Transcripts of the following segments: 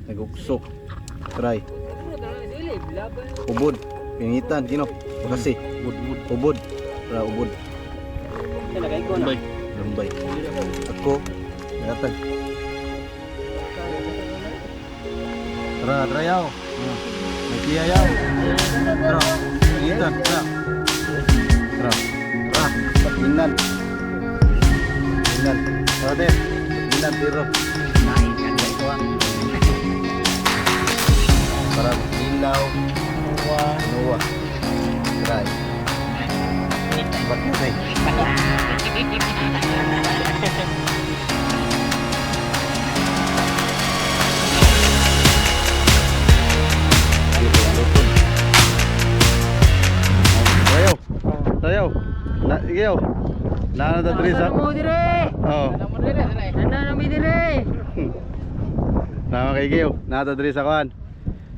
Nagugsok. Try. Ubod. Pingitan, kino? Makasi. Ubod. Tara, ubod. Lambay. Lambay. Ako. Nagatan. Tara, tara yaw. Nagkiya yaw. Tara. Pingitan. Tara. Tara. Tara. Tingnan. Tingnan. Tara din. Tingnan, tiro. Para ilaw. Nuwa. Try. Ba't mo tayo? Tayo. Tayo. Iyaw. Nana ta diri sa. Oh. Nana mi dire. Nama kay Giyo. Nata diri sa kuan.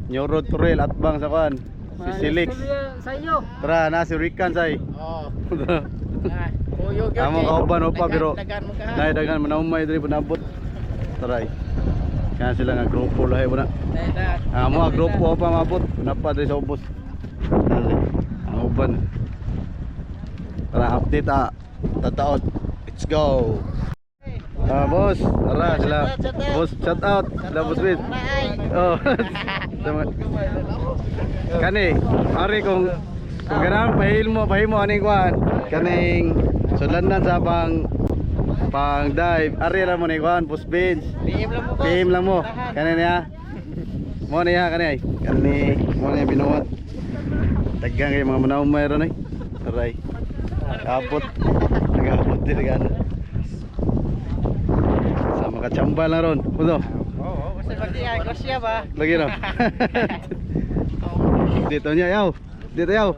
New Road to Rail at bang sa kuan. Si Silix. Sa iyo. Tara na si Rican say. Oh. Kuyo gyud. Amo kauban pa pero dagan manaumay diri panabot. Taray. Kaya sila nga grupo lahi mo na. Amo grupo pa mabot. Napa diri sa ubos. Ang uban. Tara update tataot. Let's go. Boss, tara sila. Boss, shout out. Sila Boss Win. Oh. Kani, ari kung ganang pahimo aning kuan. Kaning sulandan sa pang dive. Ari ra mo ni kuan, Boss Benz. PM lang mo. Kani niya. Mo niya kani. Kani mo niya binuot. Tagang kay mga manaumay ra ni. Aray. Abot. Nagabot dili gan. Kachamba lang ron. Puto. Oo, basta magdiay grasya ba? Lagi no. Dito niya yaw. Dito yaw.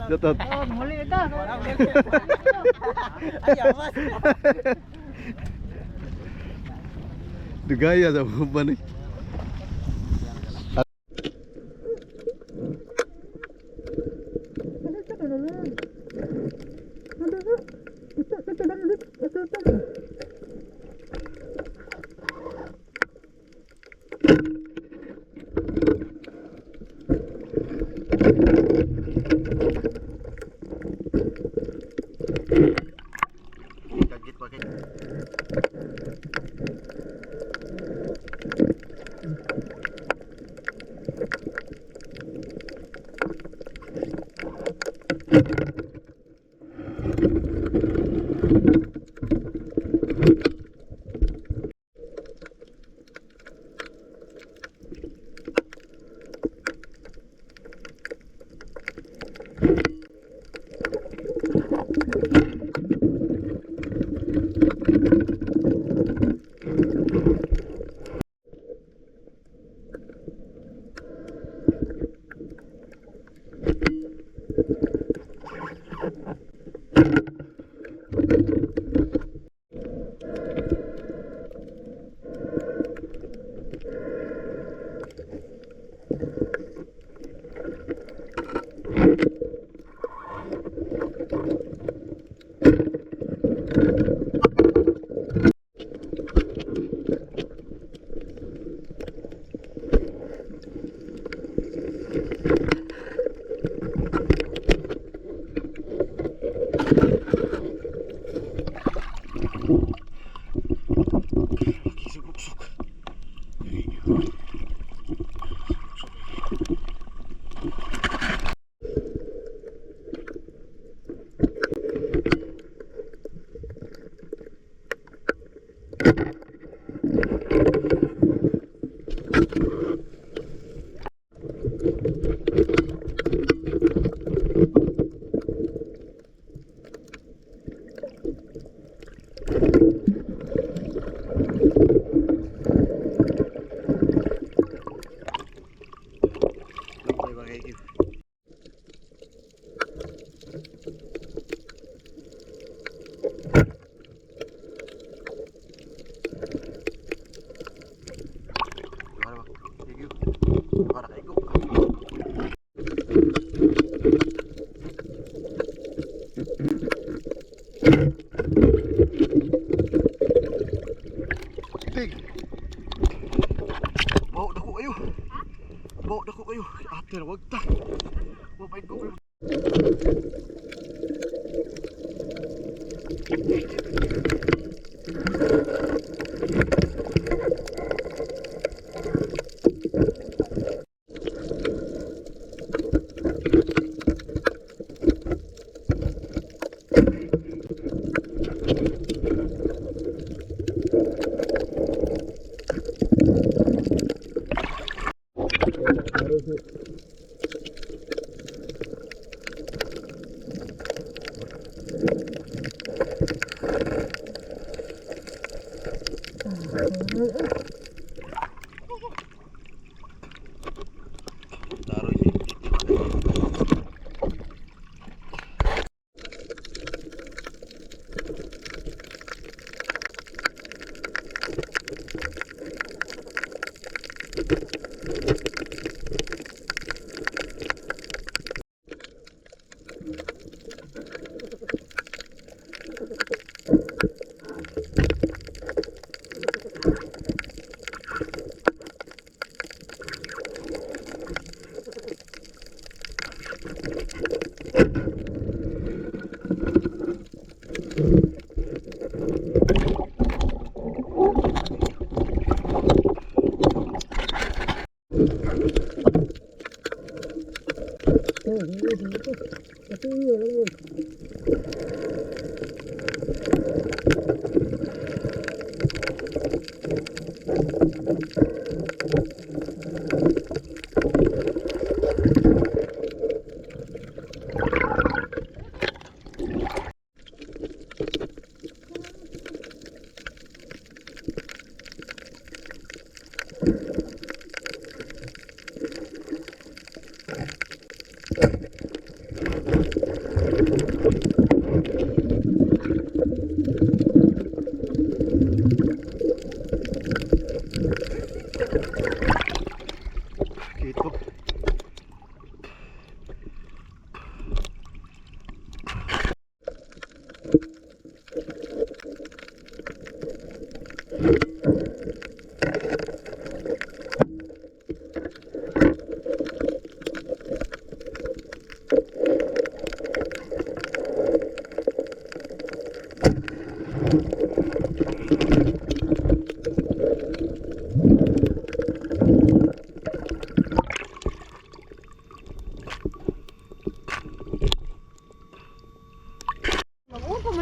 Dito. Oh, muli ito. Dugaya sa uban ni. bawa dako kayo. Ater, wag ta. Wapay ko kayo. Gitu.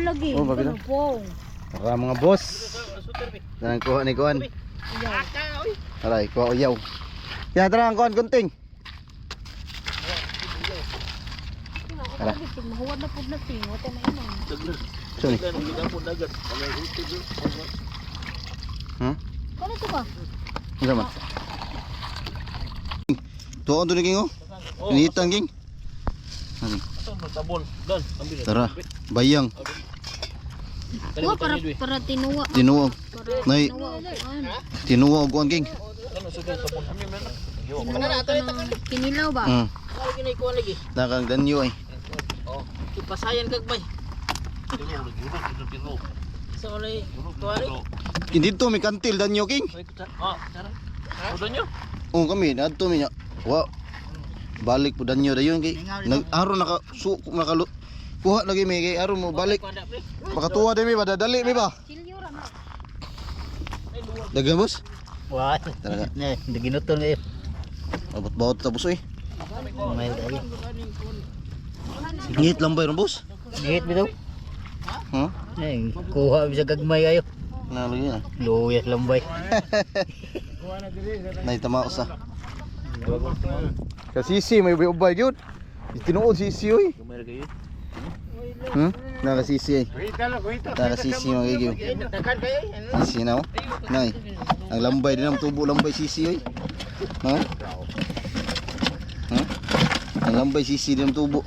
Lagi. Oh, babi na. Wow. Tara mga boss. Tanang kuha ni kuan. Aray, kuha uyaw. Yan tara ang kuan kunting. Tara. Mahuwad na pud na tingot na inon. Sorry. Kano to ba? Sama. Tuon to ni king oh. Initan king. Ani. Tara, bayang. Wa para tinuwa. Tinuwa. Nay, Tinuwa. tinuwa og kuan king. Kinilaw ba? Nakang danyo ay. Ipasayan kag bay. So olay tuwari. Hindi to may kantil danyo king. Tara. Udo nyo? Oh kami nadto mi nya. Wa. Balik po danyo dayon kay nag-aro kuha lagi mi kay aro mo balik. Makatuwa din mi ba dadali mi ba? Dagan boss? Wah. Talaga. Ne, ginuton ngayon. Abot-bawot tapos eh. May dali. Ngit lang ba yun boss? Gihit bitaw. Huh? Ne, kuha bisa gagmay kayo. Nalagi na. Luyas lambay. Naitama ko sa. Kasisi may ubay gyud. Tinuod sisi oy. Nakasisi ay. Nakasisi mga gigyo. Sisi na oh. Nay. Ang lambay din ang tubo lambay sisi oy. Ha? Ha? Ang lambay sisi din ang tubo.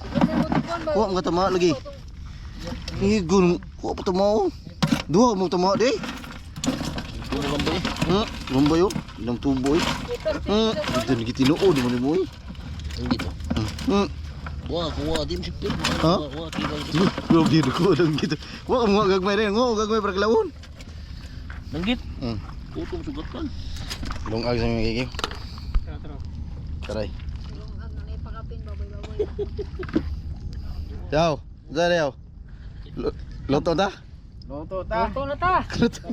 Kuha nga tama lagi. Igun, kuha pa tama oh. Duha mo tama di. Lambay oh. Ilang tubo eh. Ito nagitinuod mo eh. Wah, kuha dim sipit. Ha? Grabe na ko lang gitu. Wa mo gagmay rin, ngo gagmay para kalawon. Nanggit. Utong sugat kan. Lungag sa mga giging. Taray. Yaw, dali yaw. Luto ta? Luto na ta.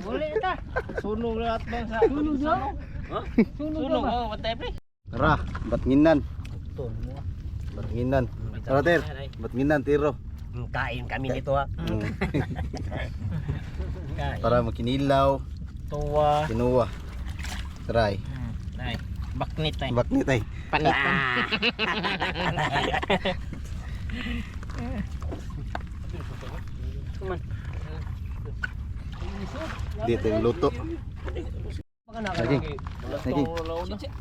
Uli na ta. Sunog lahat bang sa. Sunog na? Ha? Sunog ba? Oh, patay pre. Tara, batnginan. Batnginan. Tara, Ter. Batnginan, tiro. Kain kami nito ha. Para makinilaw. Tuwa. Kinuha. Try. Ay, baknit ay. Baknit ay. Panitan. Dito yung luto. Daging. Daging.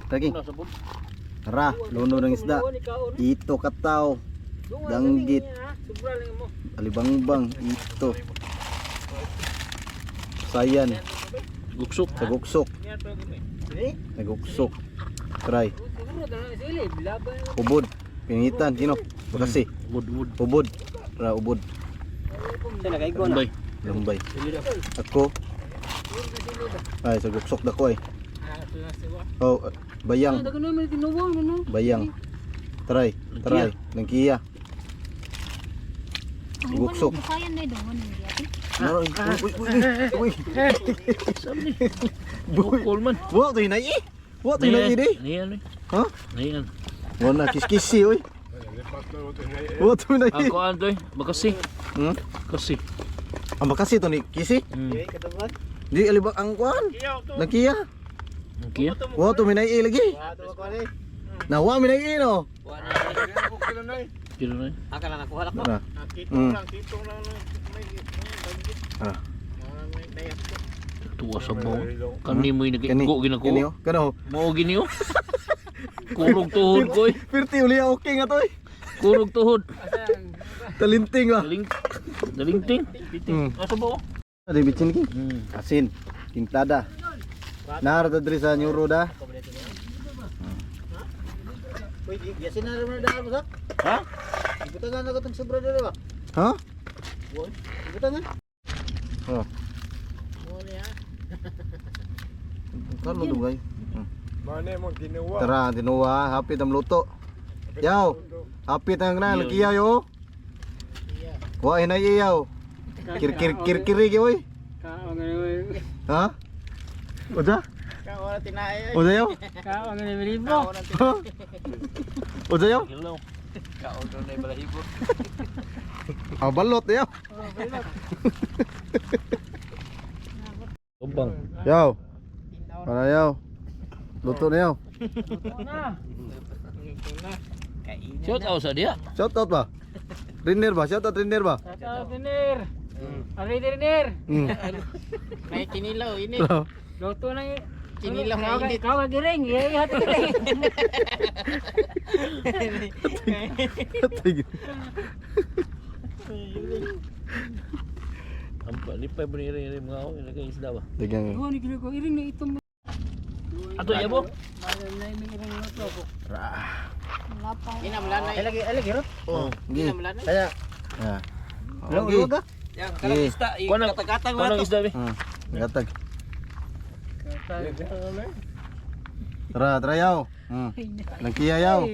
Daging. Tara, luno ng isda. Ito kataw. Danggit. Alibangbang. Ito. Sayan. Guksok. Taguksok. Taguksok. Try. Ubod. Pinitan. Kino? Bakasi. Ubod. Tara, ubod. Lambay. Lambay. Ako. Ay, taguksok na ko ay. Oh, bayang. Bayang. Try. Try. Nangkiya. Guksok. Uy, uy, uy. Bukol man. Wa to inai. Wa to inai di. Niyan. Ha? Niyan. Wala kiskisi oy. Wa to inai. Ako andoy, makasi. Kasi. Ang makasi to ni kisi. Di alibang ang kuan. Nangkiya. Okay. Wa to minai lagi. Na wa minai no. Kilo na. Akala nakuha ko. Na. Ah. Tuwa sa baw. Kani mo Kani. inagigo ginako. Kani oh. Kano? Mao gini oh. Kurog tuhod ko eh. Pirti uli okay nga to eh. Kurog tuhod. Talinting ah. Dalingting. Asa ba? Ada bicin ki. Asin. Tintada. Nar ta diri sa nyuro da. Uy, yasin na rin na mo sa. Ha? Ibutan na katong sobra dito ba? Ha? Ibutan na. Oh. Kalo dugay. Mana mo ginawa? Tara, tinuwa, hapit ang luto. Yaw. Hapit ang na lagiyaw yo. Wa ina iyaw. Kiri oy. Ha? Oda? Kaon tinaay. Oda yaw? Kaon ni libo. Oda yaw? Hello. Kaon do na balahibo. Ah, balot yaw. Tumbang. Yaw. Para yaw. Luto na yaw. Shout out sa dia. Shout out ba? Rinner ba? Shout out Rinner ba? Kaon dinner. Ari dinner. May kinilaw ini. Luto na kinilaw na init. Kau giring, hati giring. Ampa lipay buniri mga oh, ilagay isda ba? Dagang. Oh, ni kilo ko iring na itong. Ato yabo. Inamlan na. Lagi rot. Oh, gi. Inamlan na. Kaya. Ya. Lagi. Yang kalang isda, katag-katag mo Kanang to. isda bi. Gatag. Tara yaw. Langkiya yaw.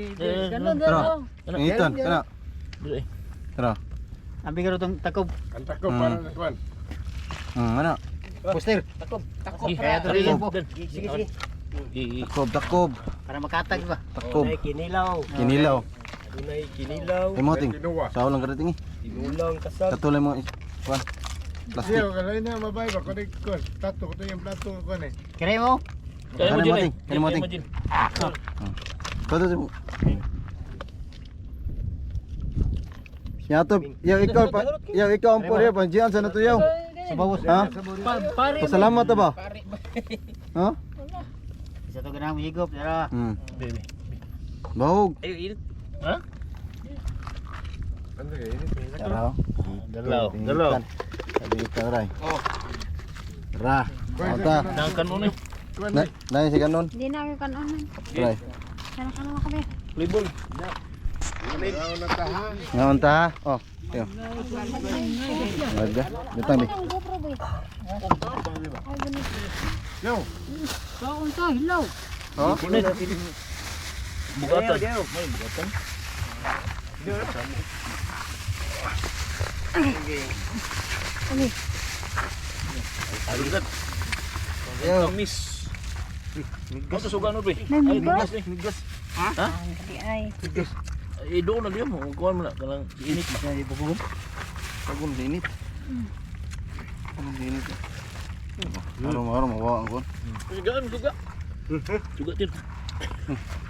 Ganun Tara. daw. Ingitan, kana. Dili. Tara. Abi garo tong takob. Ang tako para na kuan. Ano? Poster. Takob. Kaya to rin po. Sige sige. Takob. Para makatag ba? Takob. Kinilaw. Kinilaw. Dunay kinilaw. Emoting. Kinuha. Sao lang karating eh. Tinulang kasag. Katulay mo kuan. Plastic. Siya kalay na mabay ba ko kuan. Tato ko to yung plato ko ne. Kire mo? Kaya mo Kani din. mating, kani mating. Todo mo. Yato, yaw ikaw ang pore panjian sa nato yaw. Sa bawas. Ha? Pare. Pasalamat ta ba? Ha? Isa to ganang higop dara. Bahog. Ayo init. Ha? Ano kay ini? Tara. Dalaw. Sabi ka ray. Ra. Ata. Nang kanon eh. Na si kanon. Hindi na ako kanon. Try. Sana ka naman kami. Libol. Ngaon ta. Oh. Yo. Laga. Bitang bi. Ang GoPro boy. Yo. Kaon to hilaw. Oh. Bugatan. May bugatan. Alugat. Miss. Ano sugan mo pre? Ay, bigas ni, bigas. Ha? Ay. Eh doon na diyan mo. Kuan mo na kanang init ba? Ay, pagugom. Pagugom init. Pagugom init. Araw mawa ang kon. Sugaan juga. Juga tin.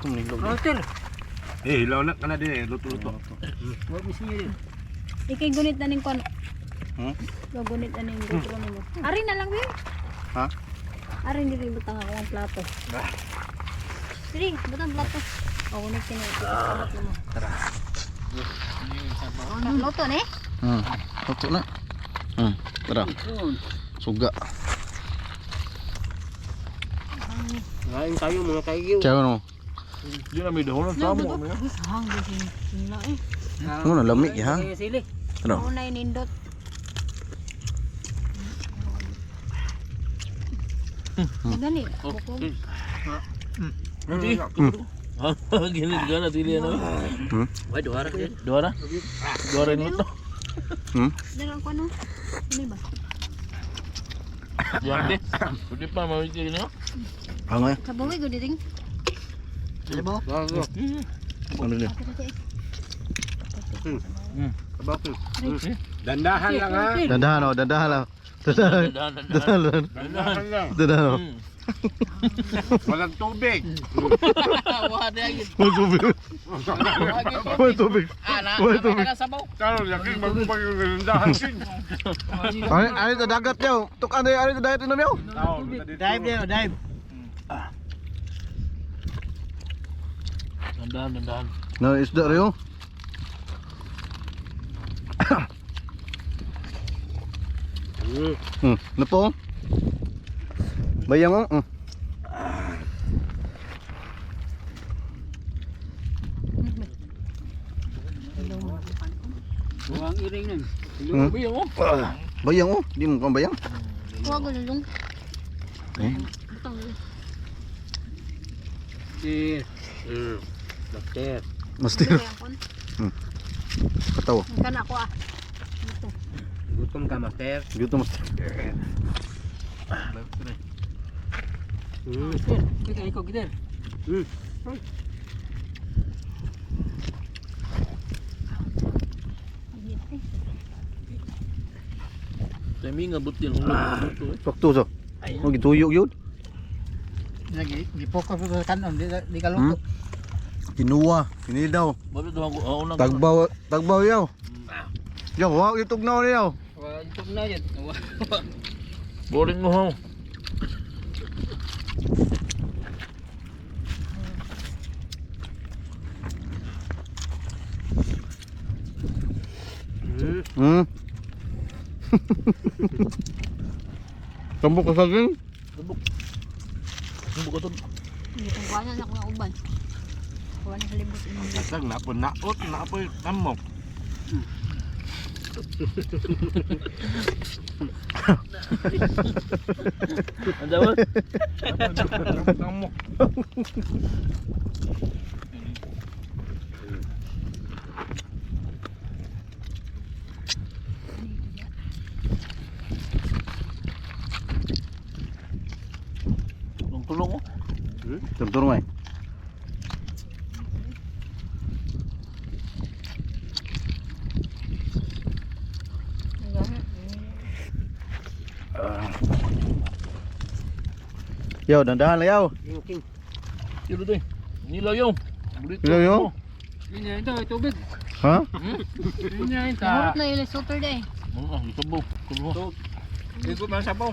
Tumling log. Roster. Eh, hilaw na ka na din. Luto-luto. Wag mo siya din. Ikay gunit na ning kon. Hmm? Gagunit na ning gutro nimo. Ari na lang bi. Ha? Ari diri butang ako ang plato. Diri, butang plato. Oh, gunit kini. Tara. Luto ni? Luto na. Tara. Suga. Ngayon tayo mga kaigil. Ciao no. Di na may dahon sa mo. Hang di sila eh. Ano na lami ha? Sili. Ano? Ako na inindot. Gani, bukog. Hindi. Gini gana tili ano. Ay duara ka. Duara? Duara nito. Dala ko ano? Ini ba? Duara di. Pwede pa mawiti no? Ano eh? Sa buwi ko diring. Ano din? Dandahan lang ha. Dandahan oh, dandahan lang. Dandahan. Dandahan. Dandahan lang. Dandahan oh. Walang tubig. Wala agad. Walang tubig. Walang tubig. Walang tubig. Kalo, yakin magpapag yung dandahan din. Ay, sa dagat yaw. Tukan ay sa dagat inom yaw. Dive din, dive. Dandahan. Na isda rin oh. Na po. Bayang oh. Buang iring nun. Biyo mo. Bayang oh. Di mo kang bayang. Huwag ko lulong. Eh. Butang. Si. Dokter. Master. Kon. Kataw. Kan ako ah. Ito. Gutom ka, master. Gitu master. Kita ikut kita. Temi ngabut din hulog to. Waktu so. Oh gituyok yun. Lagi di pokok sa kanon di kaluto. Kinuha. Kinidaw. Babi to ako unang. Tagbaw yaw. Yaw, wag itugnaw na yaw. Wah, itu na yan. Boring mo ho. Tambok ka saging? Tubok. Tubok to. Itong kuhanan ako ng uban. Kuha na sa libot. Kasag na po naot na po namok. Anda ba? Namok. Tulong ko. Turun mai. Yaw, dandahan lah yaw. Dito to. Nilaw yo. Nilaw yo? Ini itu tubig. Ha? Ini itu. Murot na yun super day. Ano ito bo? Kuno. Ikut mana siapa?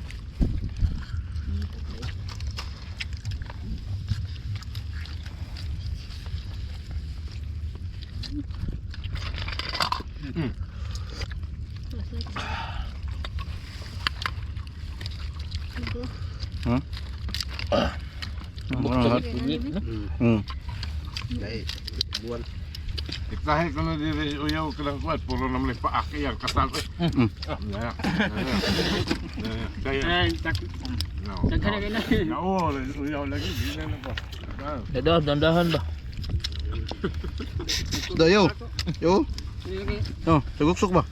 Buwan. Kahit ko na diri uyaw ka lang kuat, puro naman paaki ang kasal ko. Kaya, no. Nagkana ka na. Oo, uyaw lagi, di na po. Dandahan ba? Dayo. Yo. Oh, saguksok ba?